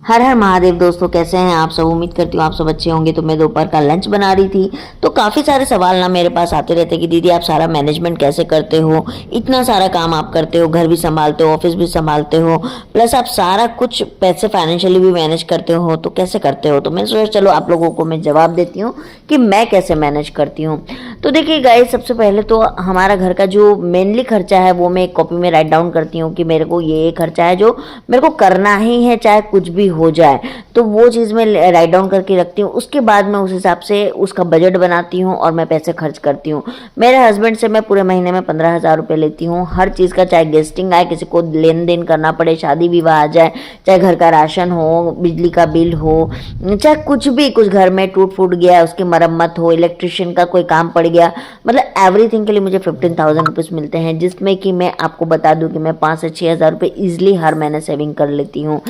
हर हर महादेव दोस्तों, कैसे हैं आप सब। उम्मीद करती हूँ आप सब अच्छे होंगे। तो मैं दोपहर का लंच बना रही थी तो काफ़ी सारे सवाल ना मेरे पास आते रहते कि दीदी आप सारा मैनेजमेंट कैसे करते हो, इतना सारा काम आप करते हो, घर भी संभालते हो, ऑफिस भी संभालते हो, प्लस आप सारा कुछ पैसे फाइनेंशियली भी मैनेज करते हो, तो कैसे करते हो। तो मैं सोचा चलो आप लोगों को मैं जवाब देती हूँ कि मैं कैसे मैनेज करती हूँ। तो देखिए गाइस, सबसे पहले तो हमारा घर का जो मेनली खर्चा है वो मैं एक कॉपी में राइट डाउन करती हूँ कि मेरे को ये खर्चा है जो मेरे को करना ही है, चाहे कुछ भी हो जाए। तो वो चीज़ मैं राइट डाउन करके रखती हूँ। उसके बाद मैं उस हिसाब से उसका बजट बनाती हूँ और मैं पैसे खर्च करती हूँ। मेरे हस्बैंड से मैं पूरे महीने में 15,000 रुपये लेती हूँ हर चीज़ का, चाहे गेस्टिंग आए, किसी को लेन देन करना पड़े, शादी विवाह आ जाए, चाहे घर का राशन हो, बिजली का बिल हो, चाहे कुछ भी, कुछ घर में टूट फूट गया उसकी मरम्मत हो, इलेक्ट्रिशियन का कोई काम पड़ गया, मतलब एवरीथिंग के लिए मुझे 15,000 रुपीज़ मिलते हैं, जिसमें कि मैं आपको बता दूं कि मैं 5 से 6,000 रुपये ईजिली हर महीने सेविंग कर लेती हूँ।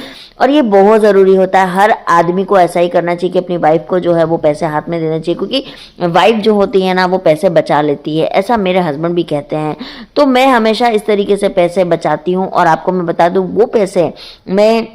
और ये बहुत ज़रूरी होता है, हर आदमी को ऐसा ही करना चाहिए कि अपनी वाइफ को जो है वो पैसे हाथ में देना चाहिए, क्योंकि वाइफ जो होती है ना वो पैसे बचा लेती है, ऐसा मेरे हस्बैंड भी कहते हैं। तो मैं हमेशा इस तरीके से पैसे बचाती हूँ। और आपको मैं बता दूँ, वो पैसे मैं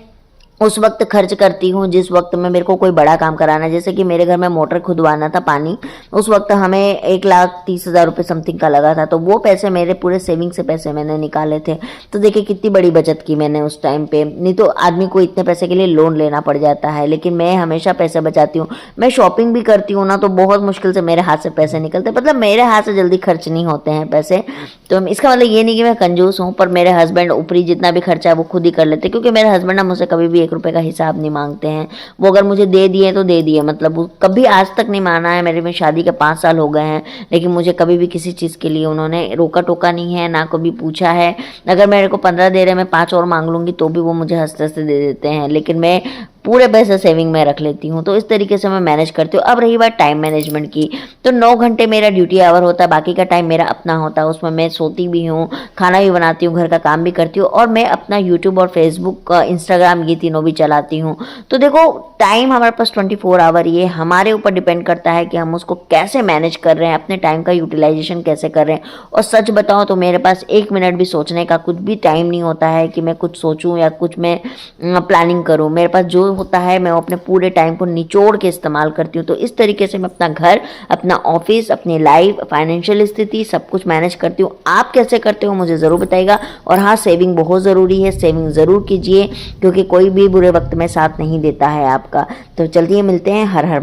उस वक्त खर्च करती हूँ जिस वक्त में मेरे को कोई बड़ा काम कराना है। जैसे कि मेरे घर में मोटर खुदवाना था पानी, उस वक्त हमें 1,30,000 रुपये समथिंग का लगा था, तो वो पैसे मेरे पूरे सेविंग से पैसे मैंने निकाले थे। तो देखिए कितनी बड़ी बचत की मैंने उस टाइम पे। नहीं तो आदमी को इतने पैसे के लिए लोन लेना पड़ जाता है, लेकिन मैं हमेशा पैसे बचाती हूँ। मैं शॉपिंग भी करती हूँ ना तो बहुत मुश्किल से मेरे हाथ से पैसे निकलते, मतलब मेरे हाथ से जल्दी खर्च नहीं होते हैं पैसे। तो इसका मतलब ये नहीं कि मैं कंजूस हूँ, पर मेरे हस्बैंड ऊपरी जितना भी खर्चा है वो खुद ही कर लेते, क्योंकि मेरे हस्बैंड ना मुझसे कभी भी 1 रुपए का हिसाब नहीं मांगते हैं। वो अगर मुझे दे दिए तो दे दिए, मतलब वो कभी आज तक नहीं माना है। मेरे में शादी के 5 साल हो गए हैं, लेकिन मुझे कभी भी किसी चीज़ के लिए उन्होंने रोका टोका नहीं है, ना कभी पूछा है। अगर मेरे को 15 दे रहे, मैं 5 और मांग लूँगी तो भी वो मुझे हंसते हंसते दे देते हैं, लेकिन मैं पूरे पैसे सेविंग में रख लेती हूँ। तो इस तरीके से मैं मैनेज करती हूँ। अब रही बात टाइम मैनेजमेंट की, तो 9 घंटे मेरा ड्यूटी आवर होता है, बाकी का टाइम मेरा अपना होता है। उसमें मैं सोती भी हूँ, खाना भी बनाती हूँ, घर का काम भी करती हूँ, और मैं अपना यूट्यूब और फेसबुक, इंस्टाग्राम, ये तीनों भी चलाती हूँ। तो देखो टाइम हमारे पास 24 आवर, ये हमारे ऊपर डिपेंड करता है कि हम उसको कैसे मैनेज कर रहे हैं, अपने टाइम का यूटिलाइजेशन कैसे कर रहे हैं। और सच बताओ तो मेरे पास 1 मिनट भी सोचने का कुछ भी टाइम नहीं होता है कि मैं कुछ सोचूं या कुछ मैं प्लानिंग करूं। मेरे पास जो होता है मैं अपने पूरे टाइम को निचोड़ के इस्तेमाल करती हूँ। तो इस तरीके से मैं अपना घर, अपना ऑफिस, अपनी लाइफ, फाइनेंशियल स्थिति सब कुछ मैनेज करती हूँ। आप कैसे करते हो मुझे ज़रूर बताइएगा। और हाँ, सेविंग बहुत ज़रूरी है, सेविंग ज़रूर कीजिए, क्योंकि कोई भी बुरे वक्त में साथ नहीं देता है आपका। तो चलिए मिलते हैं। हर हर